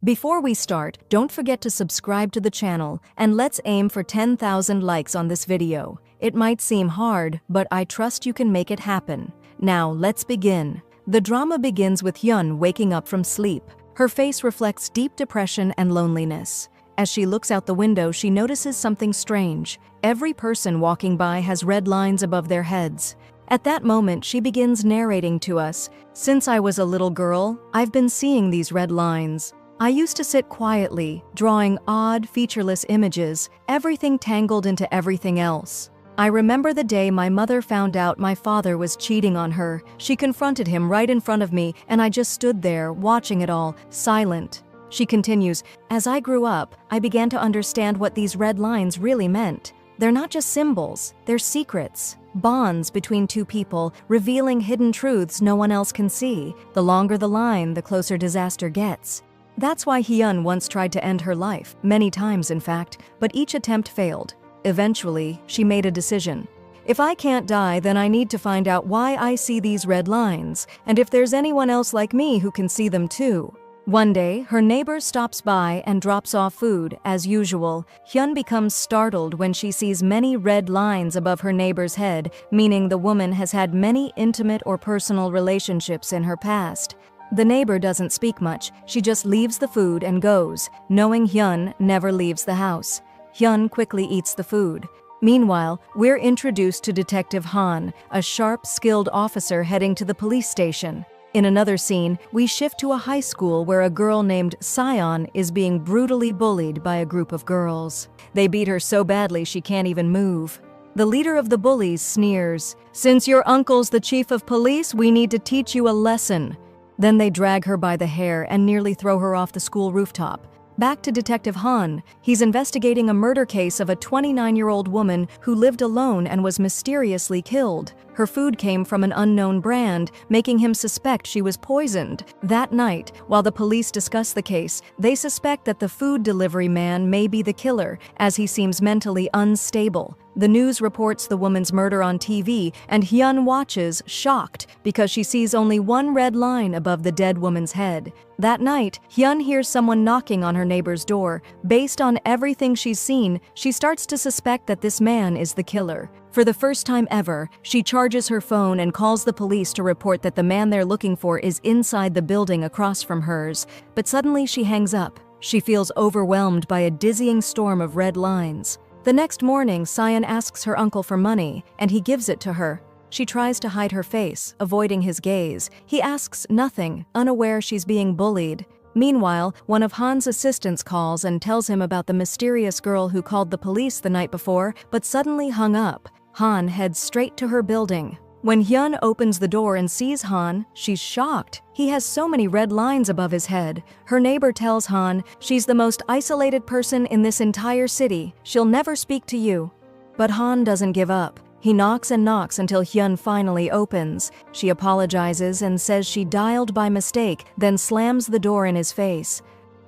Before we start, don't forget to subscribe to the channel and let's aim for 10,000 likes on this video. It might seem hard, but I trust you can make it happen. Now, let's begin. The drama begins with Hyun waking up from sleep. Her face reflects deep depression and loneliness. As she looks out the window, she notices something strange. Every person walking by has red lines above their heads. At that moment, she begins narrating to us, "Since I was a little girl, I've been seeing these red lines. I used to sit quietly, drawing odd, featureless images, everything tangled into everything else. I remember the day my mother found out my father was cheating on her. She confronted him right in front of me, and I just stood there, watching it all, silent." She continues, "As I grew up, I began to understand what these red lines really meant. They're not just symbols, they're secrets, bonds between two people, revealing hidden truths no one else can see. The longer the line, the closer disaster gets." That's why Hyun once tried to end her life, many times in fact, but each attempt failed. Eventually, she made a decision. "If I can't die, then I need to find out why I see these red lines, and if there's anyone else like me who can see them too." One day, her neighbor stops by and drops off food, as usual. Hyun becomes startled when she sees many red lines above her neighbor's head, meaning the woman has had many intimate or personal relationships in her past. The neighbor doesn't speak much, she just leaves the food and goes, knowing Hyun never leaves the house. Hyun quickly eats the food. Meanwhile, we're introduced to Detective Han, a sharp, skilled officer heading to the police station. In another scene, we shift to a high school where a girl named Sion is being brutally bullied by a group of girls. They beat her so badly she can't even move. The leader of the bullies sneers, "Since your uncle's the chief of police, we need to teach you a lesson." Then they drag her by the hair and nearly throw her off the school rooftop. Back to Detective Han. He's investigating a murder case of a 29-year-old woman who lived alone and was mysteriously killed. Her food came from an unknown brand, making him suspect she was poisoned. That night, while the police discuss the case, they suspect that the food delivery man may be the killer, as he seems mentally unstable. The news reports the woman's murder on TV, and Hyun watches, shocked, because she sees only one red line above the dead woman's head. That night, Hyun hears someone knocking on her neighbor's door. Based on everything she's seen, she starts to suspect that this man is the killer. For the first time ever, she charges her phone and calls the police to report that the man they're looking for is inside the building across from hers. But suddenly she hangs up. She feels overwhelmed by a dizzying storm of red lines. The next morning, Sion asks her uncle for money, and he gives it to her. She tries to hide her face, avoiding his gaze. He asks nothing, unaware she's being bullied. Meanwhile, one of Han's assistants calls and tells him about the mysterious girl who called the police the night before, but suddenly hung up. Han heads straight to her building. When Hyun opens the door and sees Han, she's shocked. He has so many red lines above his head. Her neighbor tells Han she's the most isolated person in this entire city. She'll never speak to you. But Han doesn't give up. He knocks and knocks until Hyun finally opens. She apologizes and says she dialed by mistake, then slams the door in his face.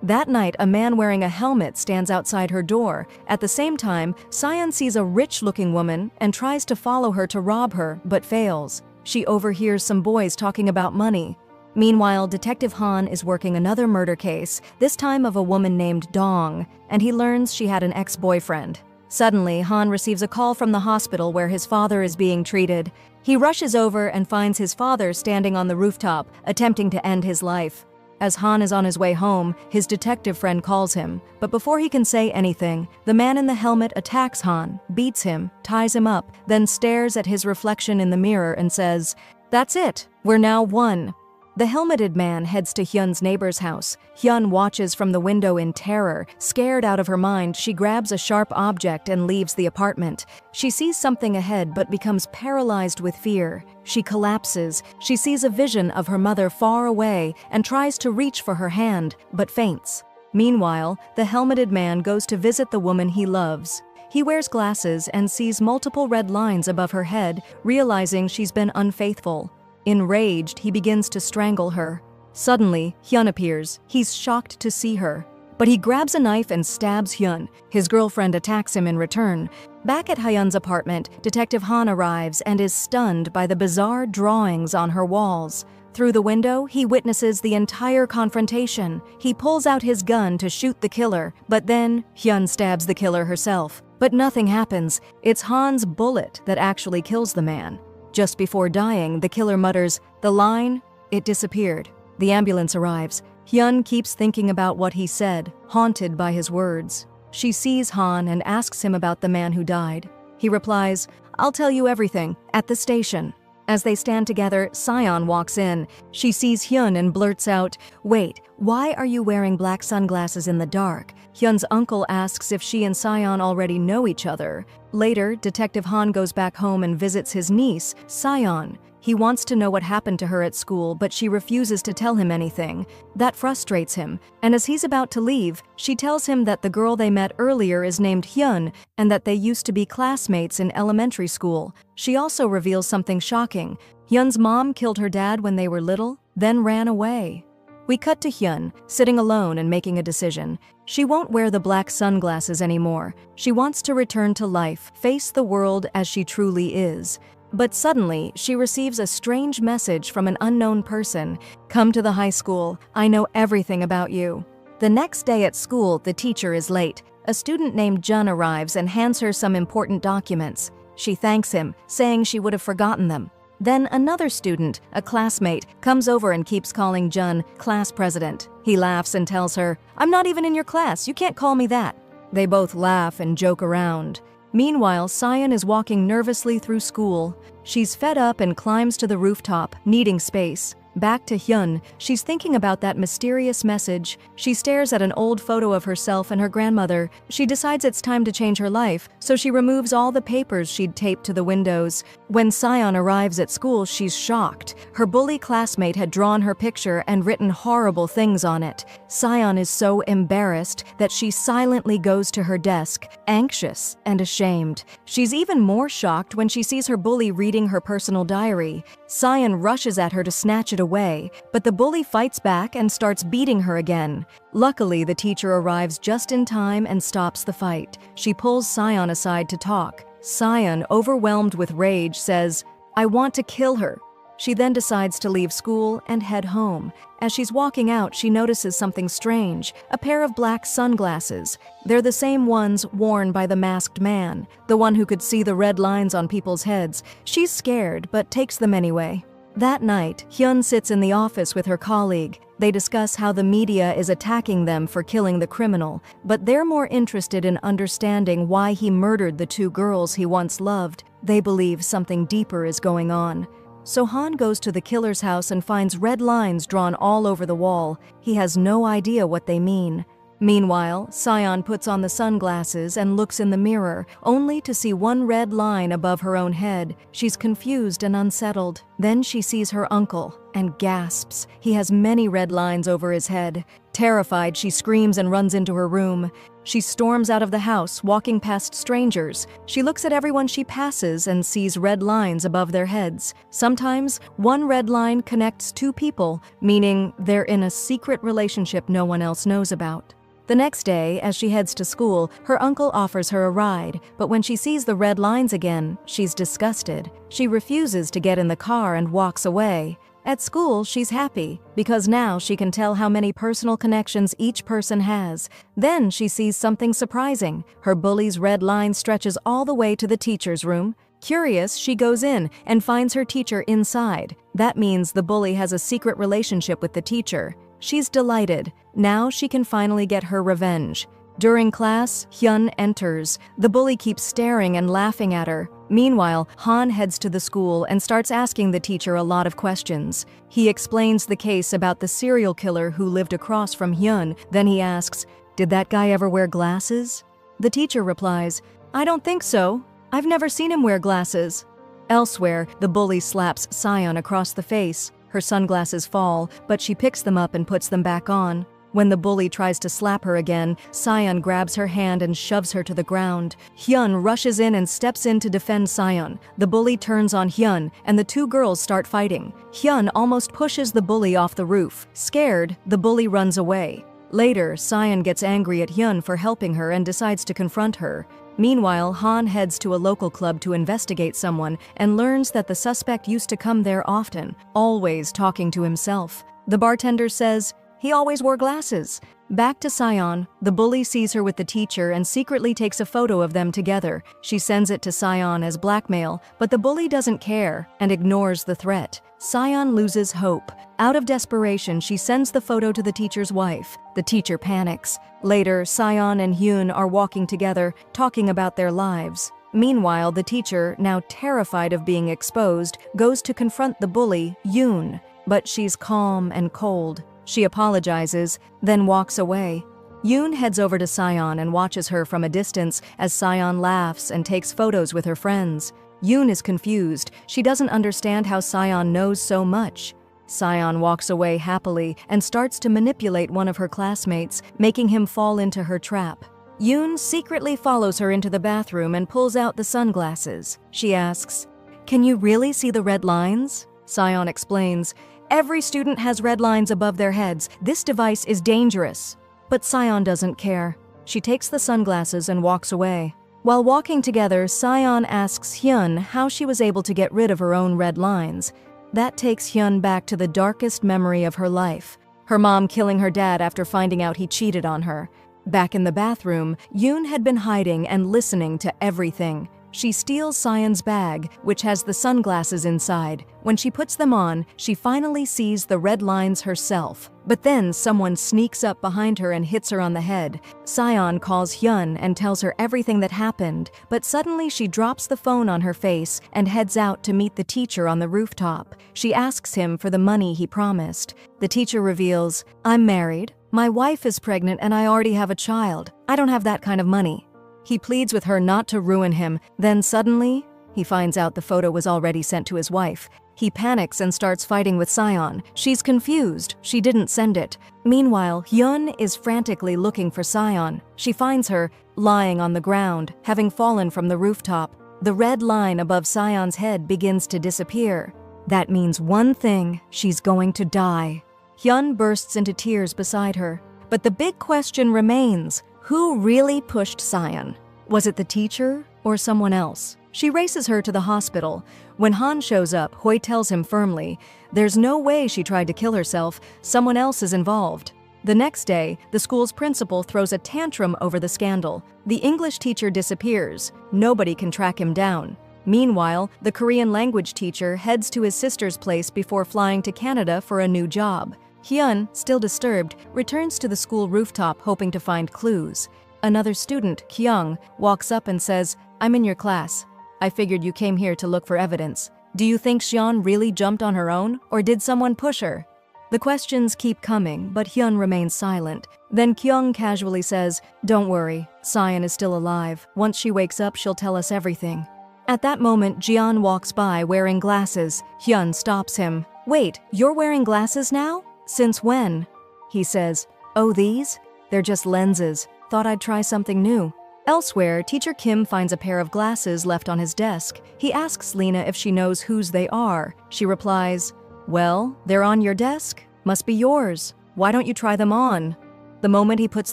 That night, a man wearing a helmet stands outside her door. At the same time, Sion sees a rich-looking woman and tries to follow her to rob her, but fails. She overhears some boys talking about money. Meanwhile, Detective Han is working another murder case, this time of a woman named Dong, and he learns she had an ex-boyfriend. Suddenly, Han receives a call from the hospital where his father is being treated. He rushes over and finds his father standing on the rooftop, attempting to end his life. As Han is on his way home, his detective friend calls him, but before he can say anything, the man in the helmet attacks Han, beats him, ties him up, then stares at his reflection in the mirror and says, "That's it, we're now one." The helmeted man heads to Hyun's neighbor's house. Hyun watches from the window in terror. Scared out of her mind, she grabs a sharp object and leaves the apartment. She sees something ahead but becomes paralyzed with fear. She collapses. She sees a vision of her mother far away and tries to reach for her hand, but faints. Meanwhile, the helmeted man goes to visit the woman he loves. He wears glasses and sees multiple red lines above her head, realizing she's been unfaithful. Enraged, he begins to strangle her. Suddenly, Hyun appears. He's shocked to see her. But he grabs a knife and stabs Hyun. His girlfriend attacks him in return. Back at Hyun's apartment, Detective Han arrives and is stunned by the bizarre drawings on her walls. Through the window, he witnesses the entire confrontation. He pulls out his gun to shoot the killer, but then Hyun stabs the killer herself. But nothing happens. It's Han's bullet that actually kills the man. Just before dying, the killer mutters, "The line? It disappeared." The ambulance arrives. Hyun keeps thinking about what he said, haunted by his words. She sees Han and asks him about the man who died. He replies, "I'll tell you everything, at the station." As they stand together, Sion walks in. She sees Hyun and blurts out, "Wait, why are you wearing black sunglasses in the dark?" Hyun's uncle asks if she and Sion already know each other. Later, Detective Han goes back home and visits his niece, Sion. He wants to know what happened to her at school, but she refuses to tell him anything. That frustrates him, and as he's about to leave, she tells him that the girl they met earlier is named Hyun and that they used to be classmates in elementary school. She also reveals something shocking. Hyun's mom killed her dad when they were little, then ran away. We cut to Hyun, sitting alone and making a decision. She won't wear the black sunglasses anymore. She wants to return to life, face the world as she truly is. But suddenly, she receives a strange message from an unknown person. "Come to the high school. I know everything about you." The next day at school, the teacher is late. A student named Jun arrives and hands her some important documents. She thanks him, saying she would have forgotten them. Then another student, a classmate, comes over and keeps calling Jun class president. He laughs and tells her, "I'm not even in your class. You can't call me that." They both laugh and joke around. Meanwhile, Sion is walking nervously through school. She's fed up and climbs to the rooftop, needing space. Back to Hyun, she's thinking about that mysterious message. She stares at an old photo of herself and her grandmother. She decides it's time to change her life, so she removes all the papers she'd taped to the windows. When Sion arrives at school, she's shocked. Her bully classmate had drawn her picture and written horrible things on it. Sion is so embarrassed that she silently goes to her desk, anxious and ashamed. She's even more shocked when she sees her bully reading her personal diary. Sion rushes at her to snatch it away, but the bully fights back and starts beating her again. Luckily, the teacher arrives just in time and stops the fight. She pulls Sion aside to talk. Sion, overwhelmed with rage, says, "I want to kill her." She then decides to leave school and head home. As she's walking out, she notices something strange, a pair of black sunglasses. They're the same ones worn by the masked man, the one who could see the red lines on people's heads. She's scared, but takes them anyway. That night, Hyun sits in the office with her colleague. They discuss how the media is attacking them for killing the criminal, but they're more interested in understanding why he murdered the two girls he once loved. They believe something deeper is going on. So Han goes to the killer's house and finds red lines drawn all over the wall. He has no idea what they mean. Meanwhile, Sion puts on the sunglasses and looks in the mirror, only to see one red line above her own head. She's confused and unsettled. Then she sees her uncle and gasps. He has many red lines over his head. Terrified, she screams and runs into her room. She storms out of the house, walking past strangers. She looks at everyone she passes and sees red lines above their heads. Sometimes, one red line connects two people, meaning they're in a secret relationship no one else knows about. The next day, as she heads to school, her uncle offers her a ride, but when she sees the red lines again, she's disgusted. She refuses to get in the car and walks away. At school, she's happy, because now she can tell how many personal connections each person has. Then she sees something surprising. Her bully's red line stretches all the way to the teacher's room. Curious, she goes in and finds her teacher inside. That means the bully has a secret relationship with the teacher. She's delighted. Now she can finally get her revenge. During class, Hyun enters. The bully keeps staring and laughing at her. Meanwhile, Han heads to the school and starts asking the teacher a lot of questions. He explains the case about the serial killer who lived across from Hyun. Then he asks, "Did that guy ever wear glasses?" The teacher replies, "I don't think so. I've never seen him wear glasses." Elsewhere, the bully slaps Sion across the face. Her sunglasses fall, but she picks them up and puts them back on. When the bully tries to slap her again, Sion grabs her hand and shoves her to the ground. Hyun rushes in and steps in to defend Sion. The bully turns on Hyun, and the two girls start fighting. Hyun almost pushes the bully off the roof. Scared, the bully runs away. Later, Sion gets angry at Hyun for helping her and decides to confront her. Meanwhile, Han heads to a local club to investigate someone and learns that the suspect used to come there often, always talking to himself. The bartender says, "He always wore glasses." Back to Sion, the bully sees her with the teacher and secretly takes a photo of them together. She sends it to Sion as blackmail, but the bully doesn't care and ignores the threat. Sion loses hope. Out of desperation, she sends the photo to the teacher's wife. The teacher panics. Later, Sion and Hyun are walking together, talking about their lives. Meanwhile, the teacher, now terrified of being exposed, goes to confront the bully, Yoon. But she's calm and cold. She apologizes, then walks away. Yoon heads over to Sion and watches her from a distance as Sion laughs and takes photos with her friends. Yoon is confused. She doesn't understand how Sion knows so much. Sion walks away happily and starts to manipulate one of her classmates, making him fall into her trap. Yoon secretly follows her into the bathroom and pulls out the sunglasses. She asks, "Can you really see the red lines?" Sion explains, "Every student has red lines above their heads. This device is dangerous." But Sion doesn't care. She takes the sunglasses and walks away. While walking together, Sion asks Hyun how she was able to get rid of her own red lines. That takes Hyun back to the darkest memory of her life, her mom killing her dad after finding out he cheated on her. Back in the bathroom, Yoon had been hiding and listening to everything. She steals Sion's bag, which has the sunglasses inside. When she puts them on, she finally sees the red lines herself. But then someone sneaks up behind her and hits her on the head. Sion calls Hyun and tells her everything that happened, but suddenly she drops the phone on her face and heads out to meet the teacher on the rooftop. She asks him for the money he promised. The teacher reveals, "I'm married, my wife is pregnant, and I already have a child. I don't have that kind of money." He pleads with her not to ruin him. Then suddenly, he finds out the photo was already sent to his wife. He panics and starts fighting with Sion. She's confused. She didn't send it. Meanwhile, Hyun is frantically looking for Sion. She finds her lying on the ground, having fallen from the rooftop. The red line above Sion's head begins to disappear. That means one thing: she's going to die. Hyun bursts into tears beside her. But the big question remains: who really pushed Sion? Was it the teacher or someone else? She races her to the hospital. When Han shows up, Hoi tells him firmly, "There's no way she tried to kill herself. Someone else is involved." The next day, the school's principal throws a tantrum over the scandal. The English teacher disappears. Nobody can track him down. Meanwhile, the Korean language teacher heads to his sister's place before flying to Canada for a new job. Hyun, still disturbed, returns to the school rooftop hoping to find clues. Another student, Kyung, walks up and says, "I'm in your class. I figured you came here to look for evidence. Do you think Xion really jumped on her own, or did someone push her?" The questions keep coming, but Hyun remains silent. Then Kyung casually says, "Don't worry, Sion is still alive. Once she wakes up, she'll tell us everything." At that moment, Jian walks by wearing glasses. Hyun stops him. "Wait, you're wearing glasses now? Since when?" He says, "Oh, these? They're just lenses. Thought I'd try something new." Elsewhere, Teacher Kim finds a pair of glasses left on his desk. He asks Lena if she knows whose they are. She replies, "Well, they're on your desk. Must be yours. Why don't you try them on?" The moment he puts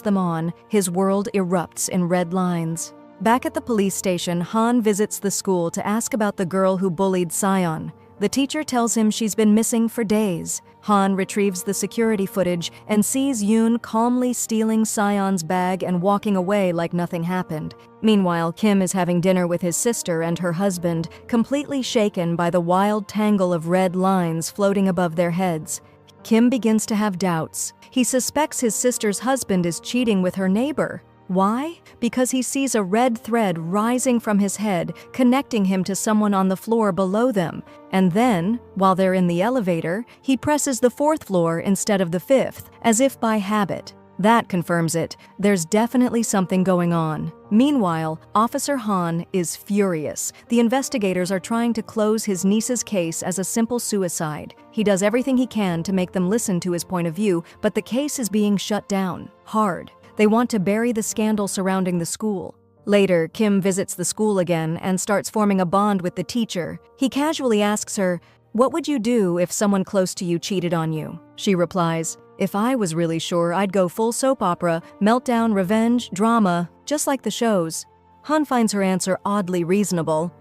them on, his world erupts in red lines. Back at the police station, Han visits the school to ask about the girl who bullied Sion. The teacher tells him she's been missing for days. Han retrieves the security footage and sees Yoon calmly stealing Sion's bag and walking away like nothing happened. Meanwhile, Kim is having dinner with his sister and her husband, completely shaken by the wild tangle of red lines floating above their heads. Kim begins to have doubts. He suspects his sister's husband is cheating with her neighbor. Why? Because he sees a red thread rising from his head, connecting him to someone on the floor below them. And then, while they're in the elevator, he presses the 4th floor instead of the 5th, as if by habit. That confirms it. There's definitely something going on. Meanwhile, Officer Han is furious. The investigators are trying to close his niece's case as a simple suicide. He does everything he can to make them listen to his point of view, but the case is being shut down. Hard. They want to bury the scandal surrounding the school. Later, Kim visits the school again and starts forming a bond with the teacher. He casually asks her, "What would you do if someone close to you cheated on you?" She replies, If I was really sure, I'd go full soap opera, meltdown, revenge, drama, just like the shows. Han finds her answer oddly reasonable.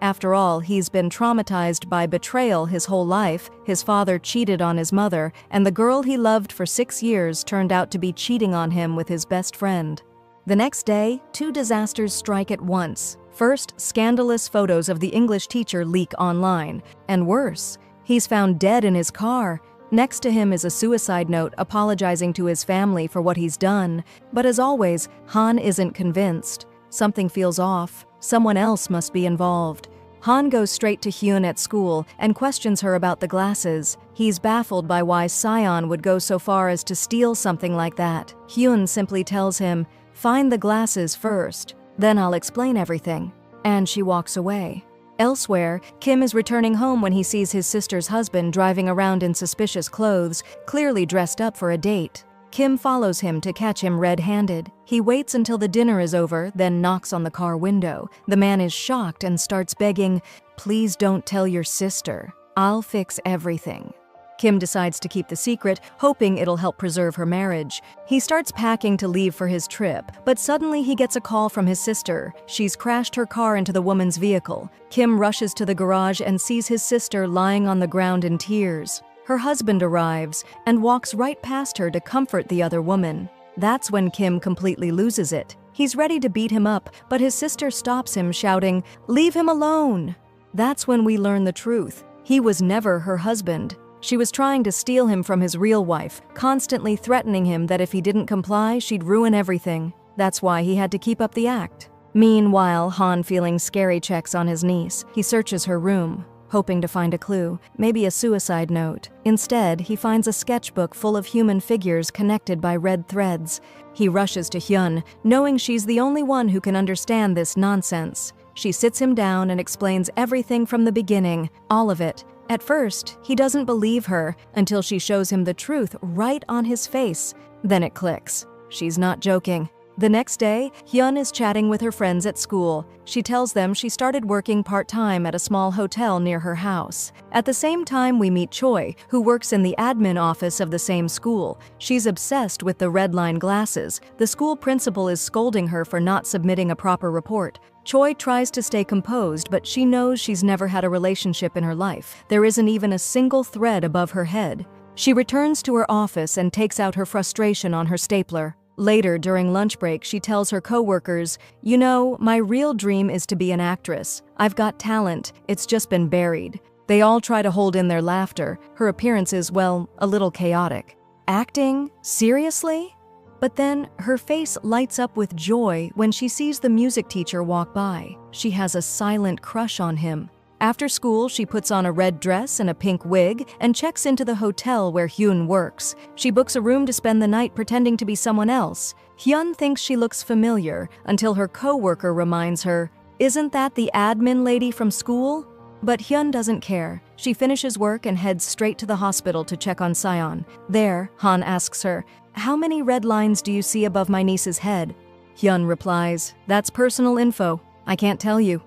After all, he's been traumatized by betrayal his whole life. His father cheated on his mother, and the girl he loved for 6 years turned out to be cheating on him with his best friend. The next day, 2 disasters strike at once. First, scandalous photos of the English teacher leak online. And worse, he's found dead in his car. Next to him is a suicide note apologizing to his family for what he's done. But as always, Han isn't convinced. Something feels off. Someone else must be involved. Han goes straight to Hyun at school and questions her about the glasses. He's baffled by why Sion would go so far as to steal something like that. Hyun simply tells him, "Find the glasses first, then I'll explain everything." And she walks away. Elsewhere, Kim is returning home when he sees his sister's husband driving around in suspicious clothes, clearly dressed up for a date. Kim follows him to catch him red-handed. He waits until the dinner is over, then knocks on the car window. The man is shocked and starts begging, "Please don't tell your sister. I'll fix everything." Kim decides to keep the secret, hoping it'll help preserve her marriage. He starts packing to leave for his trip, but suddenly he gets a call from his sister. She's crashed her car into the woman's vehicle. Kim rushes to the garage and sees his sister lying on the ground in tears. Her husband arrives and walks right past her to comfort the other woman. That's when Kim completely loses it. He's ready to beat him up, but his sister stops him, shouting, "Leave him alone!" That's when we learn the truth. He was never her husband. She was trying to steal him from his real wife, constantly threatening him that if he didn't comply, she'd ruin everything. That's why he had to keep up the act. Meanwhile, Han feeling scary checks on his niece. He searches her room, hoping to find a clue, maybe a suicide note. Instead, he finds a sketchbook full of human figures connected by red threads. He rushes to Hyun, knowing she's the only one who can understand this nonsense. She sits him down and explains everything from the beginning, all of it. At first, he doesn't believe her until she shows him the truth right on his face. Then it clicks. She's not joking. The next day, Hyun is chatting with her friends at school. She tells them she started working part-time at a small hotel near her house. At the same time, we meet Choi, who works in the admin office of the same school. She's obsessed with the red line glasses. The school principal is scolding her for not submitting a proper report. Choi tries to stay composed, but she knows she's never had a relationship in her life. There isn't even a single thread above her head. She returns to her office and takes out her frustration on her stapler. Later, during lunch break, she tells her coworkers, "You know, my real dream is to be an actress. I've got talent, it's just been buried." They all try to hold in their laughter. Her appearance is, well, a little chaotic. Acting? Seriously? But then, her face lights up with joy when she sees the music teacher walk by. She has a silent crush on him. After school, she puts on a red dress and a pink wig and checks into the hotel where Hyun works. She books a room to spend the night pretending to be someone else. Hyun thinks she looks familiar until her coworker reminds her, "Isn't that the admin lady from school?" But Hyun doesn't care. She finishes work and heads straight to the hospital to check on Sion. There, Han asks her, "How many red lines do you see above my niece's head?" Hyun replies, "That's personal info. I can't tell you."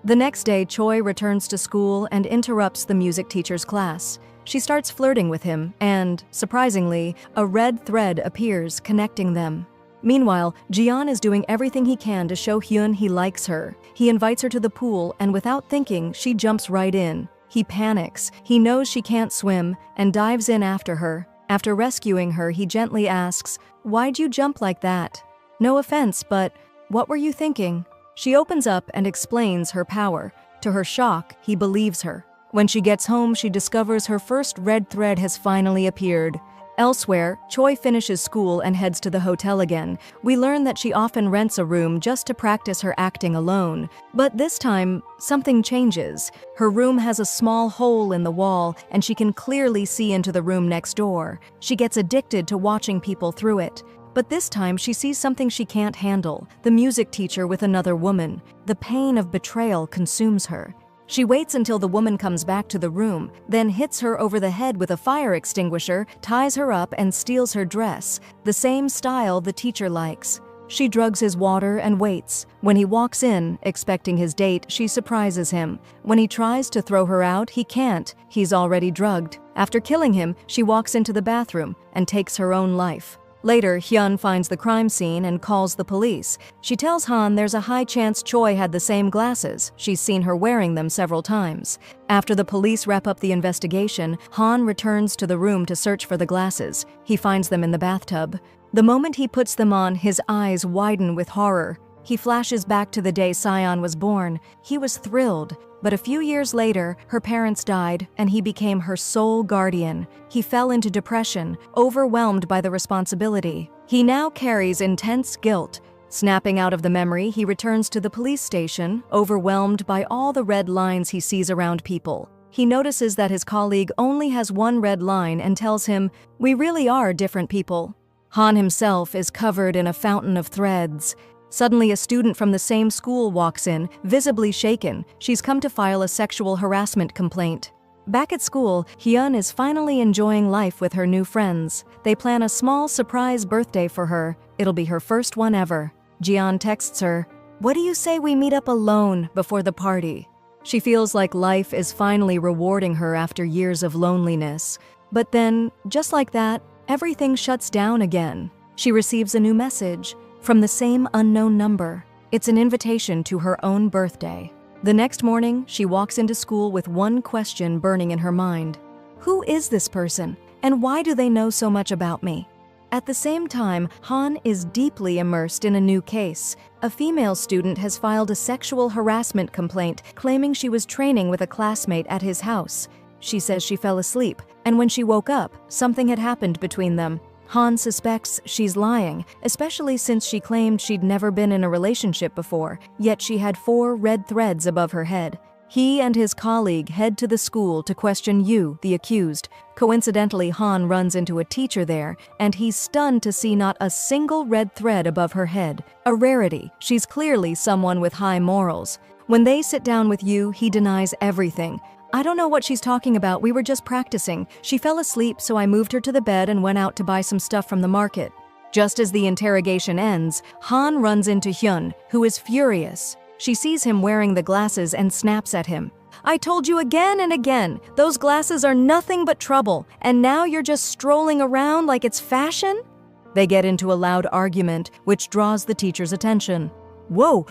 The next day, Choi returns to school and interrupts the music teacher's class. She starts flirting with him, and, surprisingly, a red thread appears connecting them. Meanwhile, Jian is doing everything he can to show Hyun he likes her. He invites her to the pool, and without thinking, she jumps right in. He panics. He knows she can't swim, and dives in after her. After rescuing her, he gently asks, "Why'd you jump like that? No offense, but what were you thinking?" She opens up and explains her power. To her shock, he believes her. When she gets home, she discovers her first red thread has finally appeared. Elsewhere, Choi finishes school and heads to the hotel again. We learn that she often rents a room just to practice her acting alone. But this time, something changes. Her room has a small hole in the wall, and she can clearly see into the room next door. She gets addicted to watching people through it. But this time, she sees something she can't handle, the music teacher with another woman. The pain of betrayal consumes her. She waits until the woman comes back to the room, then hits her over the head with a fire extinguisher, ties her up, and steals her dress, the same style the teacher likes. She drugs his water and waits. When he walks in, expecting his date, she surprises him. When he tries to throw her out, he can't. He's already drugged. After killing him, she walks into the bathroom and takes her own life. Later, Hyun finds the crime scene and calls the police. She tells Han there's a high chance Choi had the same glasses. She's seen her wearing them several times. After the police wrap up the investigation, Han returns to the room to search for the glasses. He finds them in the bathtub. The moment he puts them on, his eyes widen with horror. He flashes back to the day Sion was born. He was thrilled. But a few years later, her parents died, and he became her sole guardian. He fell into depression, overwhelmed by the responsibility. He now carries intense guilt. Snapping out of the memory, he returns to the police station, overwhelmed by all the red lines he sees around people. He notices that his colleague only has one red line and tells him, "We really are different people." Han himself is covered in a fountain of threads. Suddenly, a student from the same school walks in, visibly shaken. She's come to file a sexual harassment complaint. Back at school, Hyun is finally enjoying life with her new friends. They plan a small surprise birthday for her. It'll be her first one ever. Jian texts her, "What do you say we meet up alone before the party?" She feels like life is finally rewarding her after years of loneliness. But then, just like that, everything shuts down again. She receives a new message from the same unknown number. It's an invitation to her own birthday. The next morning, she walks into school with one question burning in her mind. Who is this person, and why do they know so much about me? At the same time, Han is deeply immersed in a new case. A female student has filed a sexual harassment complaint, claiming she was training with a classmate at his house. She says she fell asleep, and when she woke up, something had happened between them. Han suspects she's lying, especially since she claimed she'd never been in a relationship before, yet she had 4 red threads above her head. He and his colleague head to the school to question Yu, the accused. Coincidentally, Han runs into a teacher there, and he's stunned to see not a single red thread above her head. A rarity. She's clearly someone with high morals. When they sit down with Yu, he denies everything. "I don't know what she's talking about, we were just practicing. She fell asleep, so I moved her to the bed and went out to buy some stuff from the market." Just as the interrogation ends, Han runs into Hyun, who is furious. She sees him wearing the glasses and snaps at him. "I told you again and again, those glasses are nothing but trouble, and now you're just strolling around like it's fashion?" They get into a loud argument, which draws the teacher's attention. Whoa,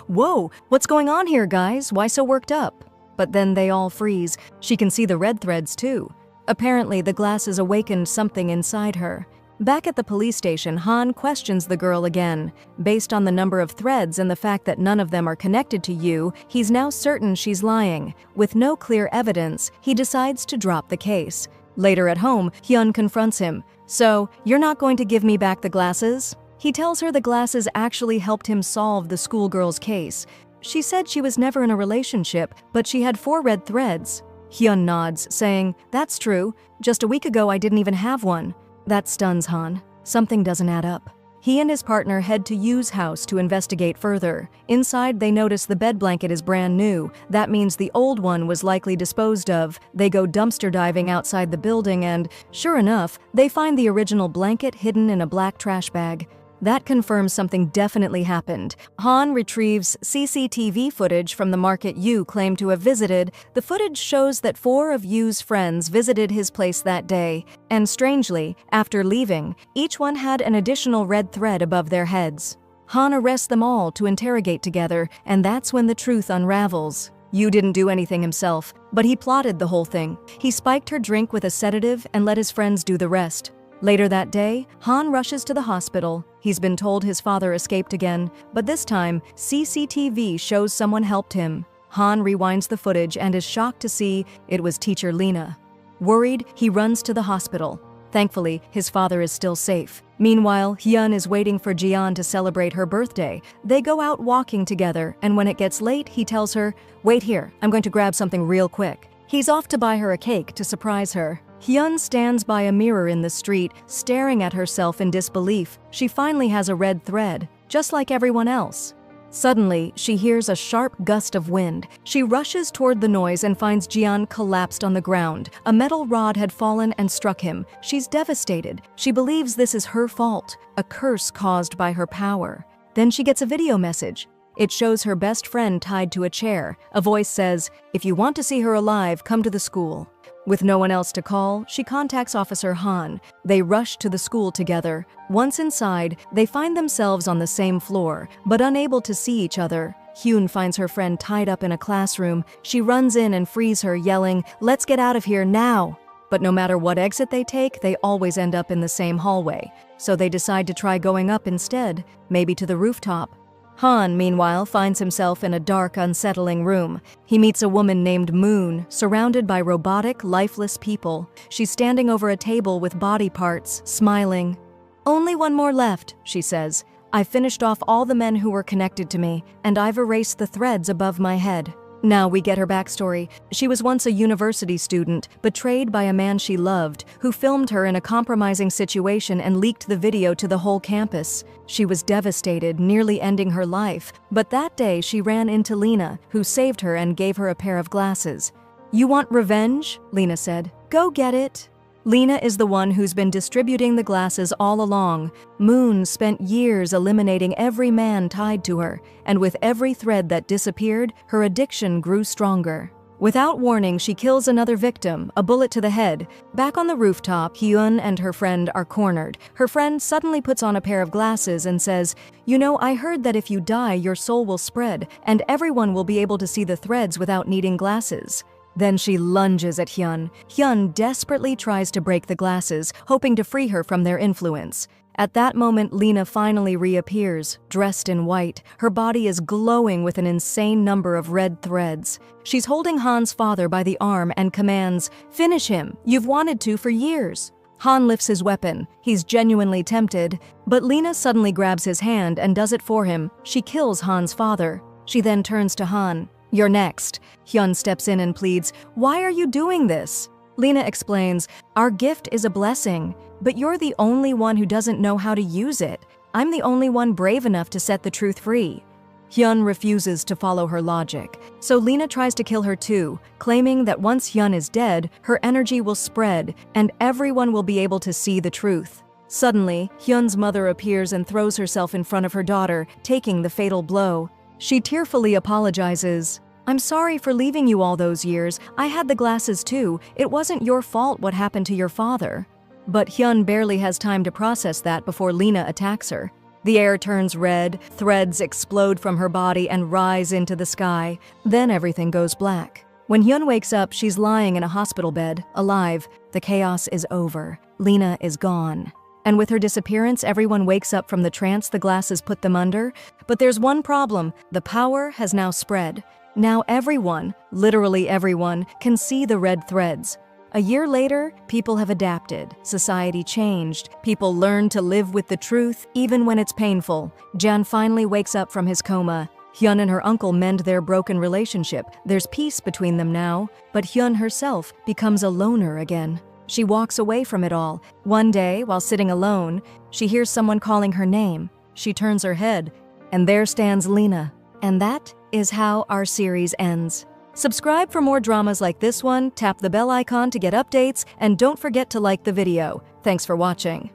what's going on here, guys? Why so worked up?" But then they all freeze. She can see the red threads too. Apparently, the glasses awakened something inside her. Back at the police station, Han questions the girl again. Based on the number of threads and the fact that none of them are connected to Yu, he's now certain she's lying. With no clear evidence, he decides to drop the case. Later at home, Hyun confronts him. "So, you're not going to give me back the glasses?" He tells her the glasses actually helped him solve the schoolgirl's case. She said she was never in a relationship, but she had 4 red threads. Hyun nods, saying, "That's true. Just a week ago I didn't even have one." That stuns Han. Something doesn't add up. He and his partner head to Yu's house to investigate further. Inside, they notice the bed blanket is brand new. That means the old one was likely disposed of. They go dumpster diving outside the building and, sure enough, they find the original blanket hidden in a black trash bag. That confirms something definitely happened. Han retrieves CCTV footage from the market Yu claimed to have visited. The footage shows that 4 of Yu's friends visited his place that day, and strangely, after leaving, each one had an additional red thread above their heads. Han arrests them all to interrogate together, and that's when the truth unravels. Yu didn't do anything himself, but he plotted the whole thing. He spiked her drink with a sedative and let his friends do the rest. Later that day, Han rushes to the hospital. He's been told his father escaped again, but this time, CCTV shows someone helped him. Han rewinds the footage and is shocked to see it was teacher Lena. Worried, he runs to the hospital. Thankfully, his father is still safe. Meanwhile, Hyun is waiting for Jian to celebrate her birthday. They go out walking together, and when it gets late, he tells her, "Wait here, I'm going to grab something real quick." He's off to buy her a cake to surprise her. Hyun stands by a mirror in the street, staring at herself in disbelief. She finally has a red thread, just like everyone else. Suddenly, she hears a sharp gust of wind. She rushes toward the noise and finds Jian collapsed on the ground. A metal rod had fallen and struck him. She's devastated. She believes this is her fault, a curse caused by her power. Then she gets a video message. It shows her best friend tied to a chair. A voice says, "If you want to see her alive, come to the school." With no one else to call, she contacts Officer Han. They rush to the school together. Once inside, they find themselves on the same floor, but unable to see each other. Hyun finds her friend tied up in a classroom. She runs in and frees her, yelling, "Let's get out of here now!" But no matter what exit they take, they always end up in the same hallway. So they decide to try going up instead, maybe to the rooftop. Han, meanwhile, finds himself in a dark, unsettling room. He meets a woman named Moon, surrounded by robotic, lifeless people. She's standing over a table with body parts, smiling. "Only one more left," she says. "I've finished off all the men who were connected to me, and I've erased the threads above my head." Now we get her backstory. She was once a university student, betrayed by a man she loved, who filmed her in a compromising situation and leaked the video to the whole campus. She was devastated, nearly ending her life, but that day she ran into Lena, who saved her and gave her a pair of glasses. "You want revenge?" Lena said. "Go get it." Lena is the one who's been distributing the glasses all along. Moon spent years eliminating every man tied to her, and with every thread that disappeared, her addiction grew stronger. Without warning, she kills another victim, a bullet to the head. Back on the rooftop, Hyun and her friend are cornered. Her friend suddenly puts on a pair of glasses and says, "You know, I heard that if you die, your soul will spread, and everyone will be able to see the threads without needing glasses." Then she lunges at Hyun. Hyun desperately tries to break the glasses, hoping to free her from their influence. At that moment, Lena finally reappears, dressed in white. Her body is glowing with an insane number of red threads. She's holding Han's father by the arm and commands, "Finish him. You've wanted to for years." Han lifts his weapon. He's genuinely tempted, but Lena suddenly grabs his hand and does it for him. She kills Han's father. She then turns to Han. "You're next." Hyun steps in and pleads, "Why are you doing this?" Lena explains, "Our gift is a blessing, but you're the only one who doesn't know how to use it. I'm the only one brave enough to set the truth free." Hyun refuses to follow her logic, so Lena tries to kill her too, claiming that once Hyun is dead, her energy will spread and everyone will be able to see the truth. Suddenly, Hyun's mother appears and throws herself in front of her daughter, taking the fatal blow. She tearfully apologizes. "I'm sorry for leaving you all those years. I had the glasses too. It wasn't your fault what happened to your father." But Hyun barely has time to process that before Lena attacks her. The air turns red, threads explode from her body and rise into the sky. Then everything goes black. When Hyun wakes up, she's lying in a hospital bed, alive. The chaos is over. Lena is gone. And with her disappearance, everyone wakes up from the trance the glasses put them under. But there's one problem. The power has now spread. Now everyone, literally everyone, can see the red threads. A year later, people have adapted. Society changed. People learned to live with the truth, even when it's painful. Jan finally wakes up from his coma. Hyun and her uncle mend their broken relationship. There's peace between them now, but Hyun herself becomes a loner again. She walks away from it all. One day, while sitting alone, she hears someone calling her name. She turns her head, and there stands Lena. And that is how our series ends. Subscribe for more dramas like this one, tap the bell icon to get updates, and don't forget to like the video. Thanks for watching.